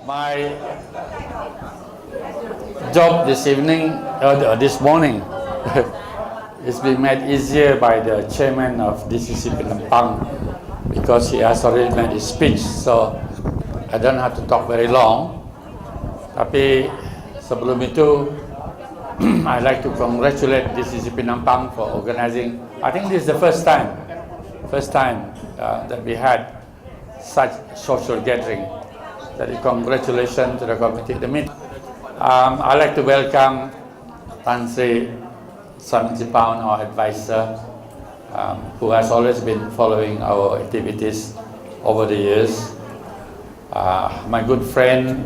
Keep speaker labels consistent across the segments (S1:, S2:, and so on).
S1: My job this morning is being made easier by the chairman of DCC Penampang because he has already made his speech, so I don't have to talk very long. Tapi sebelum itu, I'd like to congratulate DCC Penampang for organizing. I think this is the first time that we had such social gathering. Jadi congratulations to the committee. I'd like to welcome Tan Sri Samantipaun, our advisor, who has always been following our activities over the years. My good friend,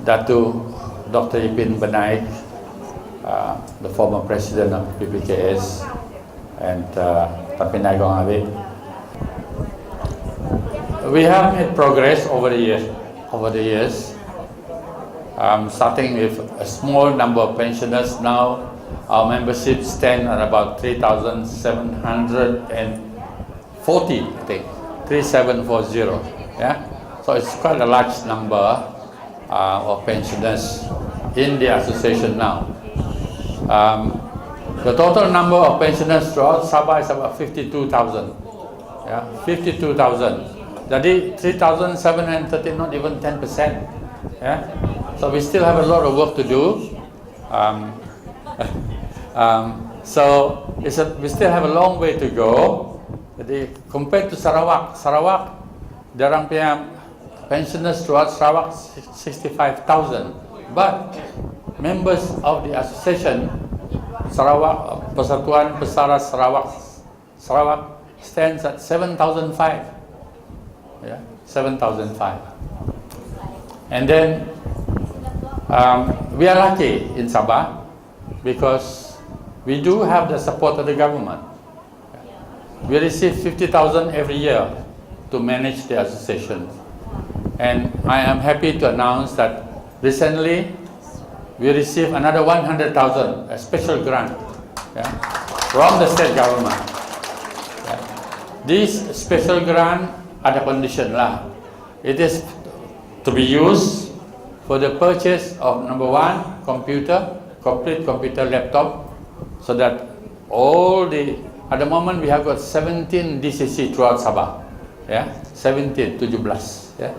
S1: Datuk Dr. Ipin Benaik, the former president of PPKS, and Tan Pinai Gong Abe. We have made progress over the years. Starting with a small number of pensioners. Now our membership stand at about 3,740, I think, 3,740. Yeah, so it's quite a large number of pensioners in the association now. The total number of pensioners throughout Sabah is about 52,000. Yeah, 52,000. Jadi 3,730, not even 10%. Yeah, so we still have a lot of work to do. So we still have a long way to go. Jadi compared to Sarawak, darang punya pensioners throughout Sarawak 65,000, but members of the association Sarawak Persatuan Pesara Sarawak stands at 7,005. Yeah, 7,005. And then we are lucky in Sabah because we do have the support of the government. We receive 50,000 every year to manage the association. And I am happy to announce that recently we received another 100,000, a special grant, yeah, from the state government. Yeah. This special grant ada condition lah. It is to be used for the purchase of number one, complete computer laptop, so that at the moment we have got 17 DCC throughout Sabah. Yeah, 17. Yeah.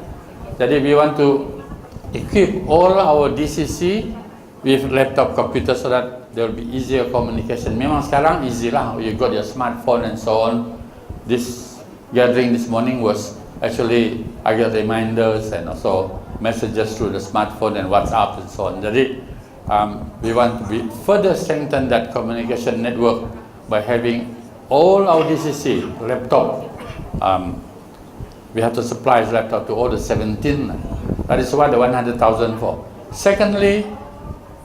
S1: Jadi we want to equip all our DCC with laptop computer so that there will be easier communication. Memang sekarang easy lah. You got your smartphone and so on. This gathering this morning was actually, I get reminders and also messages through the smartphone and WhatsApp and so on. Jadi we want to further strengthen that communication network by having all our DCC laptop. We have to supply laptop to all the 17. That is what the 100,000 for. Secondly,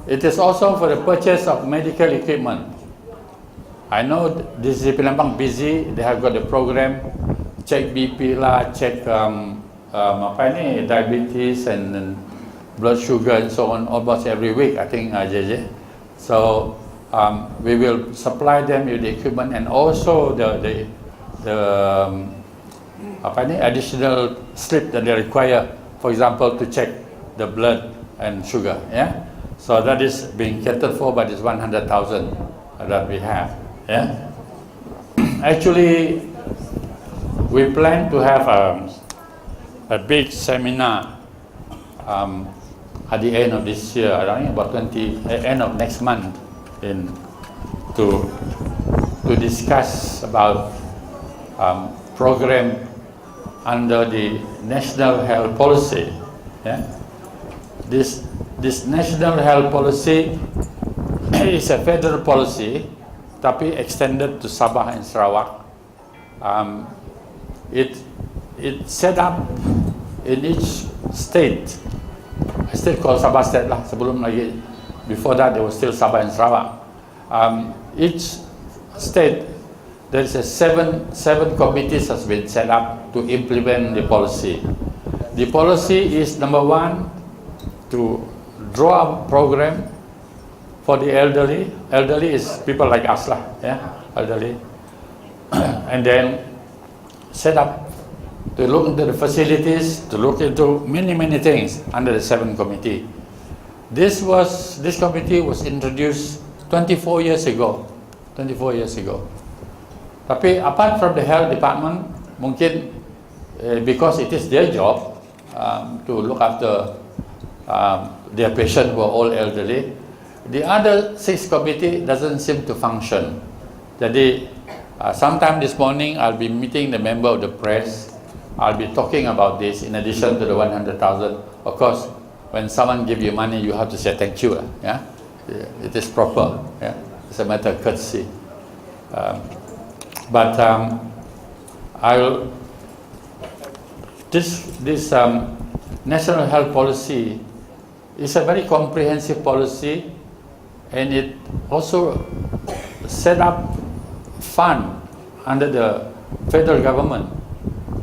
S1: it is also for the purchase of medical equipment. I know DCC Penampang busy. They have got the program, check BP lah, check diabetes and blood sugar and so on almost every week, I think, JJ. So we will supply them with the equipment and also the additional slip that they require, for example, to check the blood and sugar. Yeah, so that is being catered for by this 100,000 that we have. Yeah, actually, we plan to have a big seminar at the end of this year, around about end of next month, to discuss about program under the National Health Policy. Yeah, this National Health Policy is a federal policy, tapi extended to Sabah and Sarawak. It set up in each state. I still call Sabah state lah. Sebelum lagi, before that there was still Sabah and Sarawak. Each state there is seven committees has been set up to implement the policy. The policy is number one, to draw a program for the elderly. Elderly is people like us lah, yeah, elderly. And then set up to look into the facilities, to look into many things under the 7 committee. This committee was introduced 24 years ago. 24 years ago. Tapi apart from the health department, mungkin because it is their job to look after their patients who are all elderly, the other 6 committee doesn't seem to function. Jadi sometime this morning I'll be meeting the member of the press. I'll be talking about this in addition to the 100,000. Of course, when someone give you money, you have to say thank you. Yeah, it is proper. Yeah, it's a matter of courtesy. But this national health policy is a very comprehensive policy, and it also set up fund under the federal government.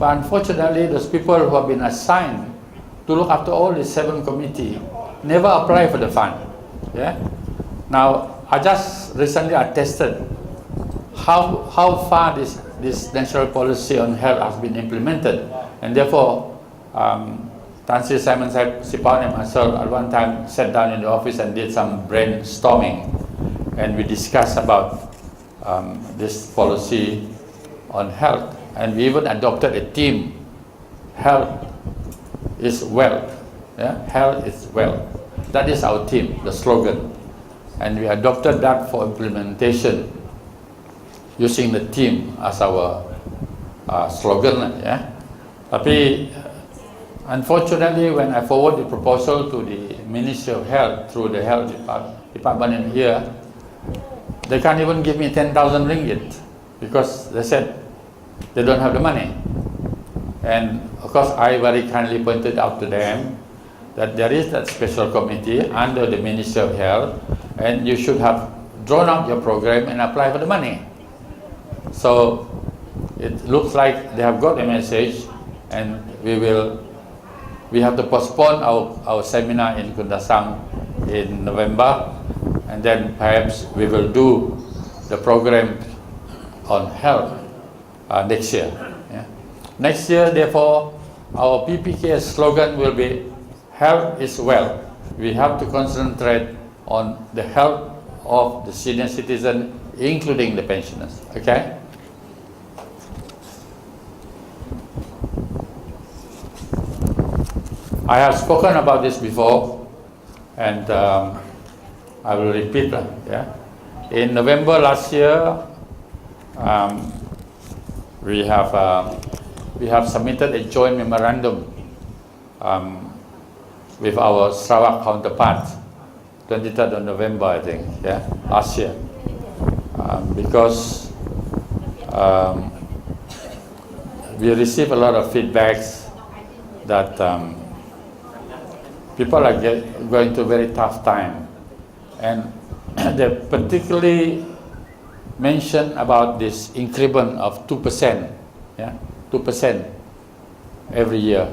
S1: But unfortunately, those people who have been assigned to look after all the 7 committee never apply for the fund. Yeah. Now, I just recently attested how far this national policy on health has been implemented, and therefore, Tan Sri Simon Sipawan and myself at one time sat down in the office and did some brainstorming, and we discussed about this policy on health, and we even adopted a theme: health is wealth. Yeah? Health is wealth. That is our theme, the slogan, and we adopted that for implementation using the theme as our slogan. Yeah? Tapi unfortunately, when I forward the proposal to the Ministry of Health through the health department in here, they can't even give me 10,000 ringgit because they said they don't have the money. And of course, I very kindly pointed out to them that there is that special committee under the Ministry of Health, and you should have drawn out your program and apply for the money. So it looks like they have got the message, and we have to postpone our seminar in Kundasang in November, and then perhaps we will do the program on health next year. Yeah. Next year, therefore, our PPK slogan will be health is wealth. We have to concentrate on the health of the senior citizen, including the pensioners. Okay? I have spoken about this before, and I will repeat that. Yeah? In November last year, we have submitted a joint memorandum with our Sarawak counterpart, 23rd of November, I think, yeah, last year, because we received a lot of feedbacks that people are going through a very tough time, and they particularly mentioned about this increment of 2%, yeah, 2% every year.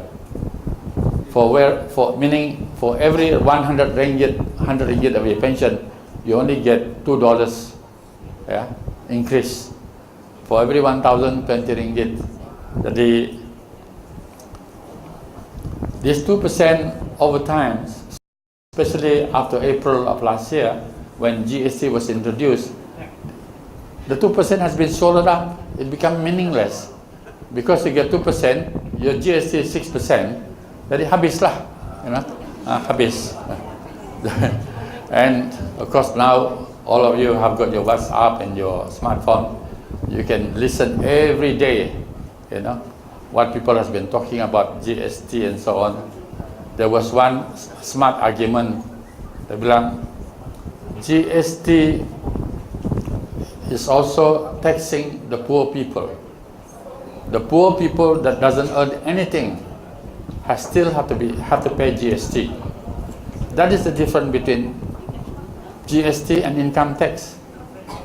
S1: Meaning for every 100 ringgit of your pension, you only get $2, yeah, increase. For every 1,020 ringgit, this 2% over time, especially after April of last year, when GST was introduced, the 2% has been swallowed up. It became meaningless. Because you get 2%, your GST is 6%, jadi habislah, you know, habis. And of course now, all of you have got your WhatsApp and your smartphone. You can listen every day, you know, what people has been talking about GST and so on. There was one smart argument. They bilang, GST is also taxing the poor people. The poor people that doesn't earn anything still have to pay GST. That is the difference between GST and income tax.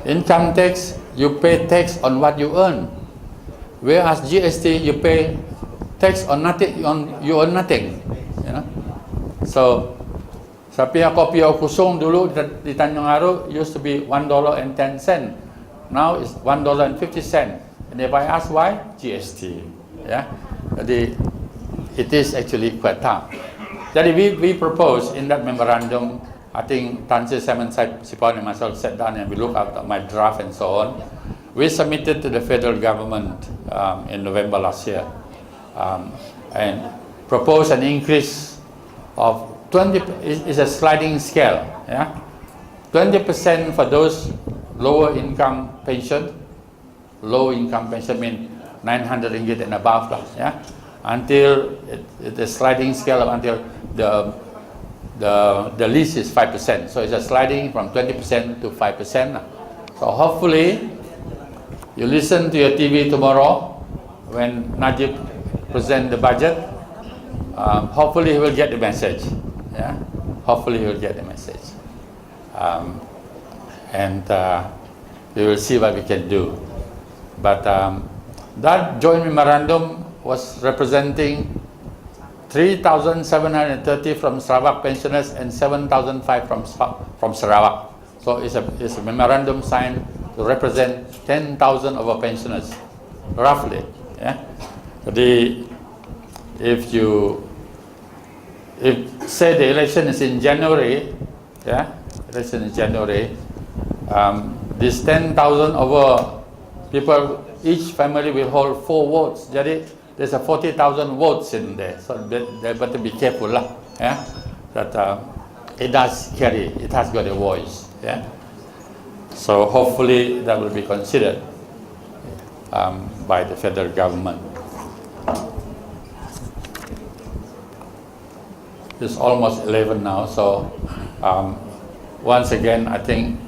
S1: Income tax, you pay tax on what you earn, whereas GST, you pay tax on nothing. You earn nothing. You know. So, sa pihak kopi o kusong dulu di Tanjung Aru used to be $1.10. Now it's $1.50. And if I ask why, GST. Yeah, it is actually quite tough. Jadi we propose in that memorandum. I think Tan Sri Simon Sipon and myself sat down and we looked at my draft and so on. We submitted to the federal government in November last year and proposed an increase of 20. It's a sliding scale. Yeah, 20% for those lower income pension. Low income pension means 900 ringgit and above, yeah, until the sliding scale of until the least is 5%. So it's a sliding from 20% to 5%. So hopefully you listen to your TV tomorrow when Najib present the budget. Hopefully he will get the message. Yeah, hopefully he will get the message, and we will see what we can do. But that joint memorandum was representing 3,730 from Sarawak pensioners and 7,005 from Sarawak. So it's a memorandum signed to represent 10,000 of our pensioners, roughly. Yeah. If say the election is in January, yeah, election in January, this 10,000 over people, each family will hold 4 votes. Jadi there's a 40,000 votes in there. So they better be careful lah. Yeah, that it does carry. It has got a voice. Yeah. So hopefully that will be considered by the federal government. It's almost 11 now. So once again, I think.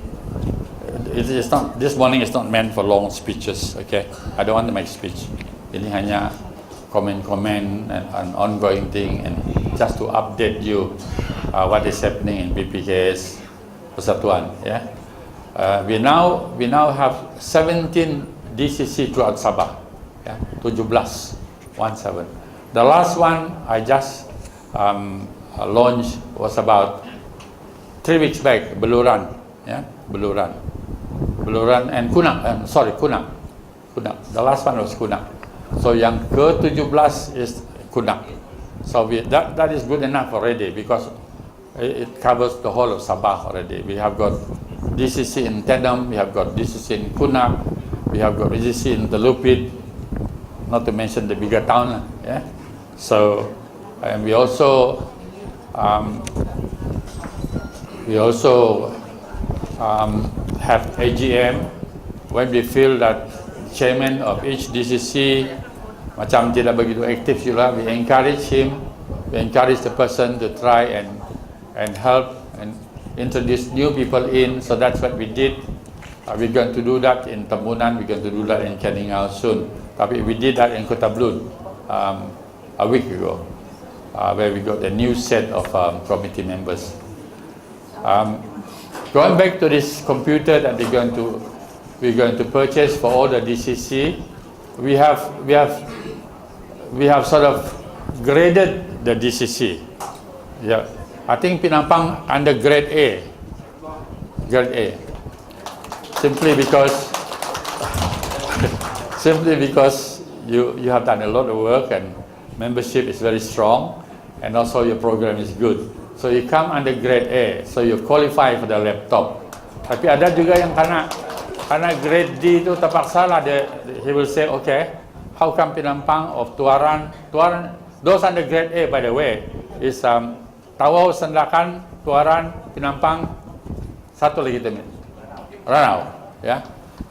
S1: It is not, this morning is not meant for long speeches, okay? I don't want to make speech. Ini hanya comment and ongoing thing and just to update you what is happening in BPK's Persatuan, yeah? We now have 17 DCC throughout Sabah, yeah? 17, 17. The last one I just launched was about 3 weeks back, Beluran, yeah? Beluran and Kunak. Kunak. The last one was Kunak. So yang ke-17 is Kunak. So that is good enough already because it covers the whole of Sabah already. We have got DCC in Tedam, we have got DCC in Kunak, we have got DCC in Telupit, not to mention the bigger town. Yeah. So and we also have AGM when we feel that chairman of each DCC macam tidak begitu aktif juga, we encourage him, we encourage the person to try and help and introduce new people in. So that's what we did. We're going to do that in Tambunan, we're going to do that in Keningau soon. Tapi we did that in Kota Blun a week ago, where we got a new set of committee members. Going back to this computer that we're going to purchase for all the DCC, we have sort of graded the DCC. Yeah, I think Penampang under grade A. Grade A. Simply because you have done a lot of work and membership is very strong, and also your program is good. So you come under grade A, so you qualify for the laptop. Tapi ada juga yang karena grade D itu terpaksa lah, he will say, okay, how come Penampang of Tuaran, those under grade A by the way, is Tawau, Sendakan, Tuaran, Penampang, satu lagi teman, Ranau, ya.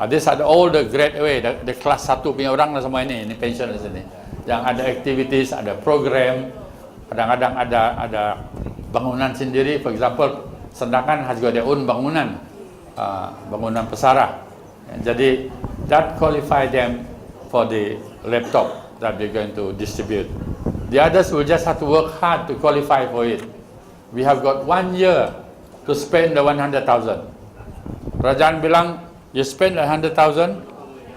S1: These are all the grade A, the kelas 1 punya orang lah semua ini pension di sini. Yang ada activities, ada program, kadang-kadang ada bangunan sendiri. For example, Sendakan has got their own bangunan, bangunan pesara. Jadi that qualify them for the laptop that we're going to distribute. The others will just have to work hard to qualify for it. We have got 1 year to spend the 100,000. Kerajaan bilang, you spend 100,000,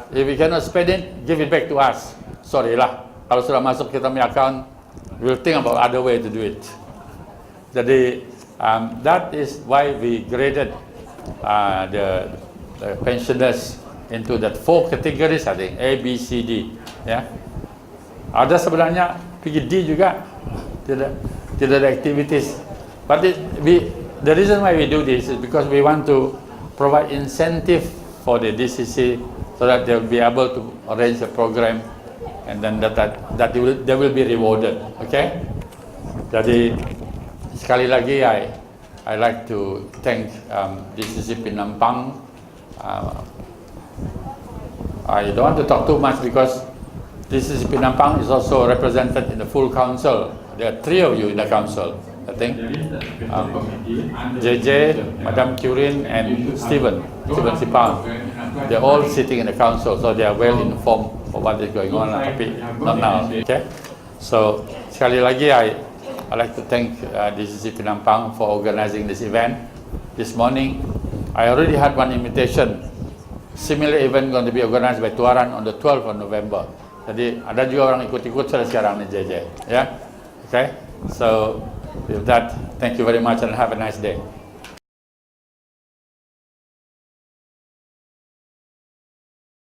S1: if you cannot spend it, give it back to us. Sorry lah, kalau sudah masuk kita punya account, we'll think about other way to do it. Jadi that is why we graded the pensioners into that 4 categories, I think, A, B, C, D. Yeah. Ada sebenarnya pergi D juga, tidak ada activities. But the reason why we do this is because we want to provide incentive for the DCC so that they will be able to arrange a program and then that they will be rewarded. Okay? Jadi sekali lagi I like to thank DCC Penampang. I don't want to talk too much because DCC Penampang is also represented in the full council. There are 3 of you in the council, I think. JJ, Madam Curin, and Stephen Sipang. They're all sitting in the council, so they are well informed of what is going on. Tapi not now. Okay. So sekali lagi I'd like to thank DCC Penampang for organizing this event. This morning, I already had one invitation. Similar event going to be organized by Tuaran on the 12th of November. Jadi ada juga orang ikut-ikut sekarang nih JJ. Yeah? Okay? So with that, thank you very much and have a nice day.